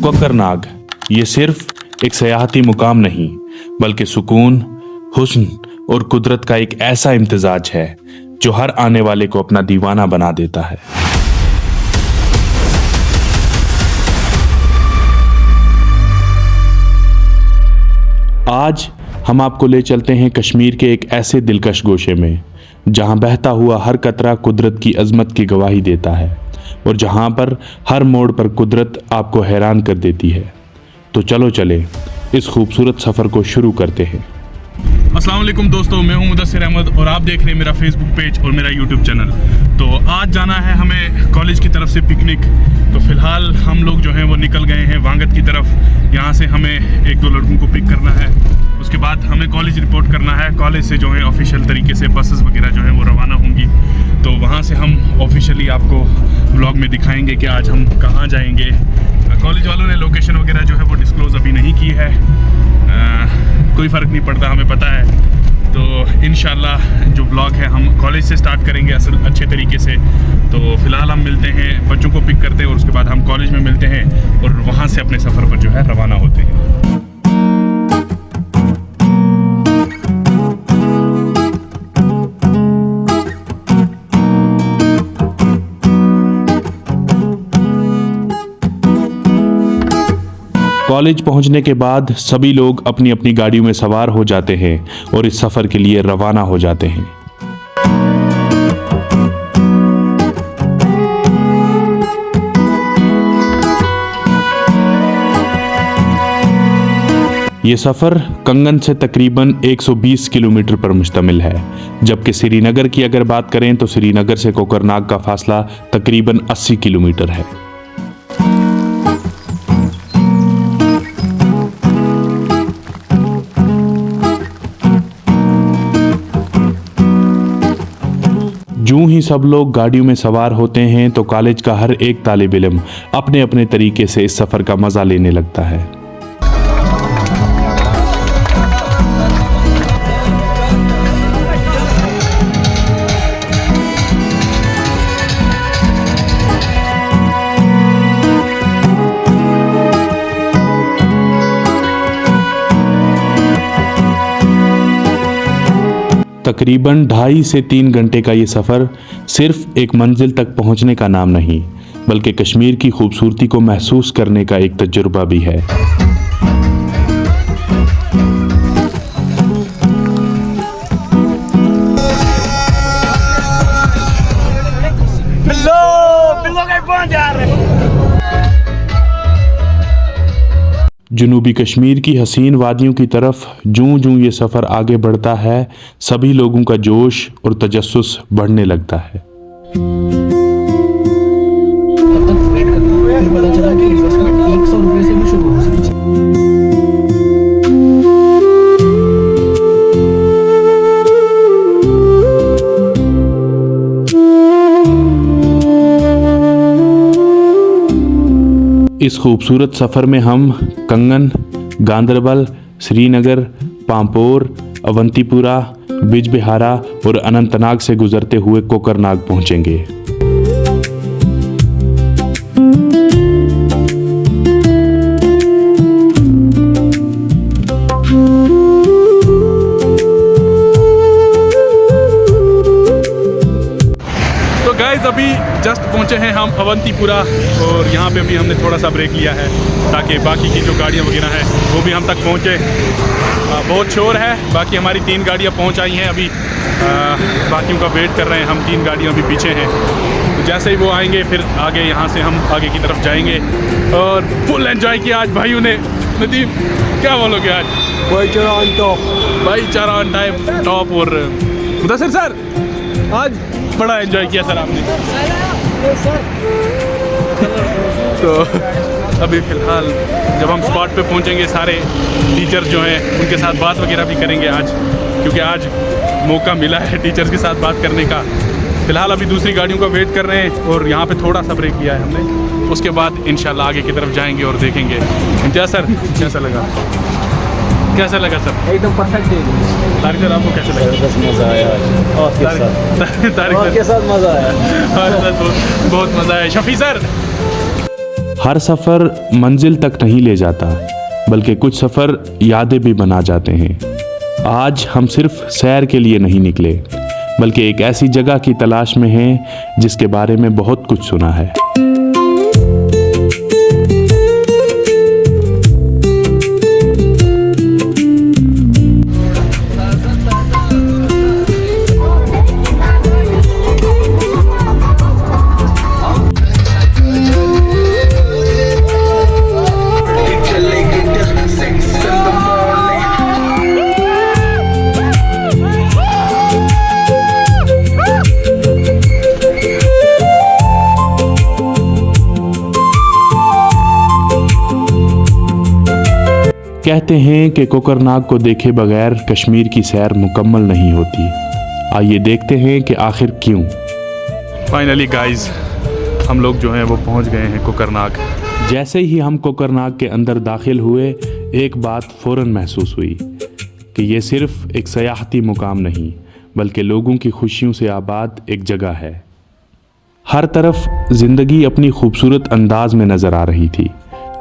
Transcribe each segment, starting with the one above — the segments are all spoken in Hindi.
कोकरनाग ये सिर्फ एक सयाहती मुकाम नहीं बल्कि सुकून, हुस्न और कुदरत का एक ऐसा इम्तिजाज है जो हर आने वाले को अपना दीवाना बना देता है। आज हम आपको ले चलते हैं कश्मीर के एक ऐसे दिलकश गोशे में जहां बहता हुआ हर कतरा कुदरत की अजमत की गवाही देता है और जहां पर हर मोड़ पर कुदरत आपको हैरान कर देती है। तो चलो चले इस खूबसूरत सफ़र को शुरू करते हैं। अस्सलाम वालेकुम दोस्तों, मैं हूं मुदस्सिर अहमद और आप देख रहे हैं मेरा फेसबुक पेज और मेरा यूट्यूब चैनल। तो आज जाना है हमें कॉलेज की तरफ से पिकनिक। तो फ़िलहाल हम लोग जो हैं वो निकल गए हैं वांगत की तरफ। यहाँ से हमें एक दो लड़कों को पिक करना है, उसके बाद हमें कॉलेज रिपोर्ट करना है। कॉलेज से जो है ऑफिशियल तरीके से बसेस वगैरह जो हैं वो रवाना होंगी। तो वहाँ से हम ऑफिशियली आपको ब्लॉग में दिखाएंगे कि आज हम कहाँ जाएंगे। कॉलेज वालों ने लोकेशन वगैरह जो है वो डिस्क्लोज़ अभी नहीं की है। कोई फ़र्क नहीं पड़ता, हमें पता है। तो इंशाल्लाह जो ब्लॉग है हम कॉलेज से स्टार्ट करेंगे असल अच्छे तरीके से। तो फ़िलहाल हम मिलते हैं, बच्चों को पिक करते हैं और उसके बाद हम कॉलेज में मिलते हैं और वहाँ से अपने सफ़र पर जो है रवाना होते हैं। कॉलेज पहुंचने के बाद सभी लोग अपनी अपनी गाड़ियों में सवार हो जाते हैं और इस सफ़र के लिए रवाना हो जाते हैं। ये सफ़र कंगन से तकरीबन 120 किलोमीटर पर मुश्तमिल है, जबकि श्रीनगर की अगर बात करें तो श्रीनगर से कोकरनाग का फासला तकरीबन 80 किलोमीटर है। यूं ही सब लोग गाड़ियों में सवार होते हैं तो कॉलेज का हर एक तालिब इल्म अपने अपने तरीके से इस सफ़र का मज़ा लेने लगता है। तकरीबन 2.5 से 3 घंटे का ये सफ़र सिर्फ एक मंजिल तक पहुंचने का नाम नहीं बल्कि कश्मीर की खूबसूरती को महसूस करने का एक तजुर्बा भी है। जनूबी कश्मीर की हसीन वादियों की तरफ जूं जूं ये सफ़र आगे बढ़ता है सभी लोगों का जोश और तजस्सुस बढ़ने लगता है। इस खूबसूरत सफ़र में हम कंगन, गांदरबल, श्रीनगर, पांपोर, अवंतीपुरा, बिजबिहारा और अनंतनाग से गुजरते हुए कोकरनाग पहुंचेंगे। तो गाइस अभी जस्ट पहुंचे हैं हम अवंतीपुरा और यहाँ पे भी हमने थोड़ा सा ब्रेक लिया है ताकि बाकी की जो गाड़ियाँ वगैरह हैं वो भी हम तक पहुँचे। बहुत शोर है, बाकी हमारी 3 गाड़ियाँ पहुँच आई हैं अभी। बाकियों का वेट कर रहे हैं हम, 3 गाड़ियाँ अभी पीछे हैं। तो जैसे ही वो आएंगे फिर आगे यहाँ से हम आगे की तरफ जाएंगे और फुल एंजॉय किया आज भाइयों ने। नदीम क्या बोलोगे आज? भाईचारा ऑन टॉप, भाईचारा ऑन टाइम टॉप। और मुदस्सिर सर आज बड़ा एंजॉय किया सर आपने। तो अभी फ़िलहाल जब हम स्पॉट पे पहुंचेंगे सारे टीचर्स जो हैं उनके साथ बात वगैरह भी करेंगे आज, क्योंकि आज मौका मिला है टीचर्स के साथ बात करने का। फ़िलहाल अभी दूसरी गाड़ियों का वेट कर रहे हैं और यहाँ पे थोड़ा सा ब्रेक लिया है हमने। उसके बाद इंशाल्लाह आगे की तरफ जाएंगे और देखेंगे। इम्तियाज़ सर कैसा लगा? कैसा लगा सर? एकदम परफेक्ट डे। तारिक सर आपको कैसा लगा? बस मज़ा आया तारिक के साथ मज़ा आया। बहुत मज़ा आया। शफी सर हर सफ़र मंजिल तक नहीं ले जाता, बल्कि कुछ सफ़र यादें भी बना जाते हैं। आज हम सिर्फ सैर के लिए नहीं निकले, बल्कि एक ऐसी जगह की तलाश में हैं जिसके बारे में बहुत कुछ सुना है। कहते हैं कि कोकरनाग को देखे बगैर कश्मीर की सैर मुकम्मल नहीं होती। आइए देखते हैं कि आखिर क्यों। फाइनली गाइस, हम लोग जो हैं वो पहुंच गए हैं कोकरनाग। जैसे ही हम कोकरनाग के अंदर दाखिल हुए, एक बात फ़ौरन महसूस हुई कि ये सिर्फ एक सयाहती मुकाम नहीं, बल्कि लोगों की खुशियों से आबाद एक जगह है। हर तरफ ज़िंदगी अपनी खूबसूरत अंदाज में नज़र आ रही थी।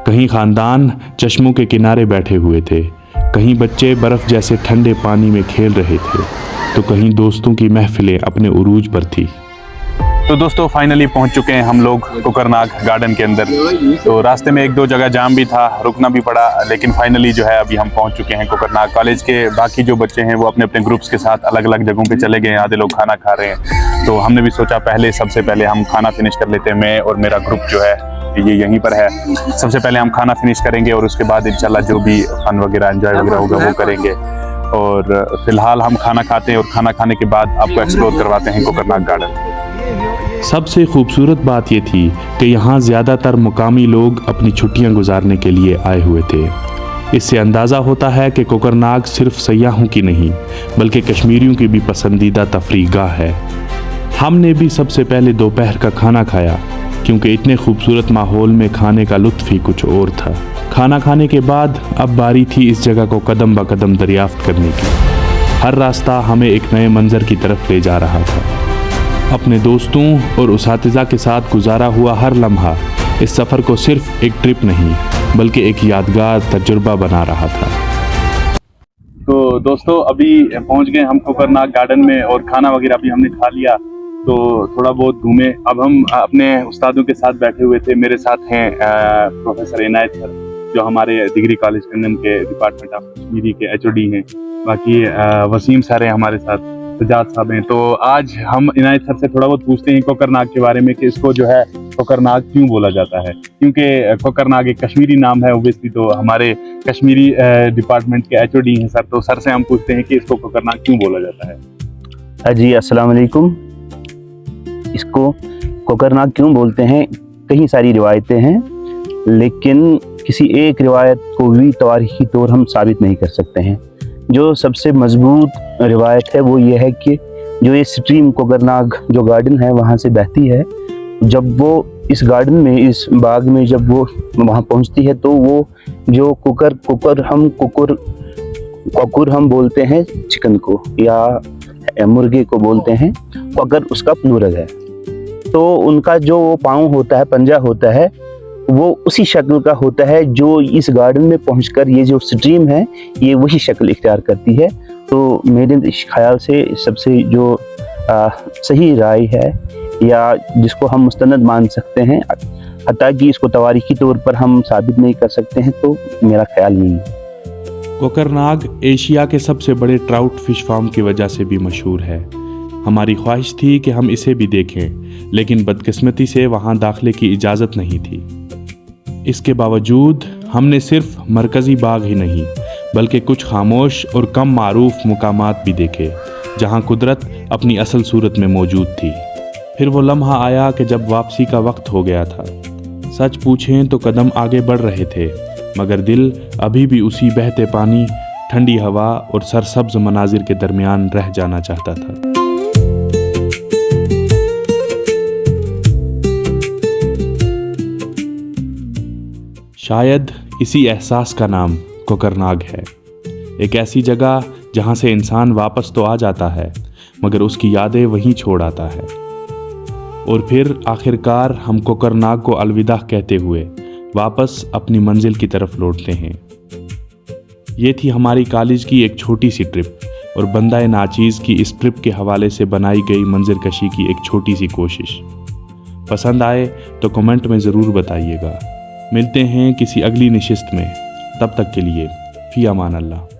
कहीं ख़ानदान चश्मों के किनारे बैठे हुए थे, कहीं बच्चे बर्फ़ जैसे ठंडे पानी में खेल रहे थे, तो कहीं दोस्तों की महफिलें अपने उरूज पर थी। तो दोस्तों फाइनली पहुंच चुके हैं हम लोग कोकरनाग गार्डन के अंदर। तो रास्ते में एक दो जगह जाम भी था, रुकना भी पड़ा, लेकिन फाइनली जो है अभी हम पहुंच चुके हैं कोकरनाग। कॉलेज के बाकी जो बच्चे हैं वो अपने अपने ग्रुप्स के साथ अलग अलग जगहों पे चले गए हैं, आधे लोग खाना खा रहे हैं। तो हमने भी सोचा सबसे पहले हम खाना फिनिश कर लेते हैं। मैं और मेरा ग्रुप जो है ये यहीं पर है। सबसे पहले हम खाना फिनिश करेंगे और उसके बाद इंशाल्लाह जो भी फन वगैरह एंजॉय वगैरह होगा वो करेंगे। और फिलहाल हम खाना खाते हैं और खाना खाने के बाद आपको एक्सप्लोर करवाते हैं कोकरनाग गार्डन। सबसे खूबसूरत बात ये थी कि यहाँ ज़्यादातर मुकामी लोग अपनी छुट्टियाँ गुजारने के लिए आए हुए थे। इससे अंदाज़ा होता है कि कोकरनाग सिर्फ सयाहों की नहीं, बल्कि कश्मीरियों की भी पसंदीदा तफरीह गाह है। हमने भी सबसे पहले दोपहर का खाना खाया, क्योंकि इतने खूबसूरत माहौल में खाने का लुत्फ़ ही कुछ और था। खाना खाने के बाद अब बारी थी इस जगह को कदम ब कदम दरियाफ्त करने की। हर रास्ता हमें एक नए मंज़र की तरफ ले जा रहा था। अपने दोस्तों और उसातिज़ा के साथ गुजारा हुआ हर लम्हा इस सफ़र को सिर्फ एक ट्रिप नहीं, बल्कि एक यादगार तजुर्बा बना रहा था। तो दोस्तों अभी पहुंच गए हम कोकरनाग गार्डन में और खाना वगैरह भी हमने खा लिया, तो थोड़ा बहुत घूमे। अब हम अपने उस्तादों के साथ बैठे हुए थे। मेरे साथ हैं प्रोफेसर इनायत सर, जो हमारे डिग्री कॉलेज कंगन के डिपार्टमेंट ऑफ कश्मीरी के HOD हैं। बाकी वसीम सर हैं हमारे साथ, सजाद साहब हैं। तो आज हम इनायत सर से थोड़ा बहुत पूछते हैं कोकरनाग के बारे में कि इसको जो है कोकरनाग क्यों बोला जाता है, क्योंकि कोकरनाग एक कश्मीरी नाम है ओब्वियसली। तो हमारे कश्मीरी डिपार्टमेंट के HOD हैं सर, तो सर से हम पूछते हैं कि इसको कोकरनाग क्यों बोला जाता है। जी अस्सलाम वालेकुम। इसको कोकरनाग क्यों बोलते हैं, कई सारी रिवायतें हैं, लेकिन किसी एक रिवायत को भी तारीखी तौर हम साबित नहीं कर सकते हैं। जो सबसे मजबूत रिवायत है वो ये है कि जो ये स्ट्रीम कोकरनाग जो गार्डन है वहाँ से बहती है, जब वो इस गार्डन में, इस बाग में जब वो वहाँ पहुँचती है, तो वो जो कुकुर हम बोलते हैं चिकन को, या मुर्गे को बोलते हैं कोकर, उसका प्लूरल है। तो उनका जो पाँव होता है, पंजा होता है, वो उसी शक्ल का होता है जो इस गार्डन में पहुंचकर ये जो स्ट्रीम है ये वही शक्ल इख्तियार करती है। तो मेरे ख्याल से सबसे जो सही राय है, या जिसको हम मुस्तनद मान सकते हैं, हत्ता कि इसको तवारीखी तौर पर हम साबित नहीं कर सकते हैं, तो मेरा ख्याल यही है। कोकरनाग एशिया के सबसे बड़े ट्राउट फिश फार्म की वजह से भी मशहूर है। हमारी ख्वाहिश थी कि हम इसे भी देखें, लेकिन बदकिस्मती से वहाँ दाखिले की इजाज़त नहीं थी। इसके बावजूद हमने सिर्फ मरकज़ी बाग ही नहीं, बल्कि कुछ खामोश और कम मारूफ मुकामात भी देखे, जहाँ कुदरत अपनी असल सूरत में मौजूद थी। फिर वो लम्हा आया कि जब वापसी का वक्त हो गया था। सच पूछें तो कदम आगे बढ़ रहे थे, मगर दिल अभी भी उसी बहते पानी, ठंडी हवा और सरसब्ज मनाजिर के दरमियान रह जाना चाहता था। शायद इसी एहसास का नाम कोकरनाग है। एक ऐसी जगह जहाँ से इंसान वापस तो आ जाता है, मगर उसकी यादें वहीं छोड़ आता है। और फिर आखिरकार हम कोकरनाग को अलविदा कहते हुए वापस अपनी मंजिल की तरफ लौटते हैं। ये थी हमारी कॉलेज की एक छोटी सी ट्रिप और बंदा नाचीज़ की इस ट्रिप के हवाले से बनाई गई मंजरकशी की एक छोटी सी कोशिश। पसंद आए तो कमेंट में ज़रूर बताइएगा। मिलते हैं किसी अगली नशिस्त में, तब तक के लिए फ़ी अमान अल्लाह।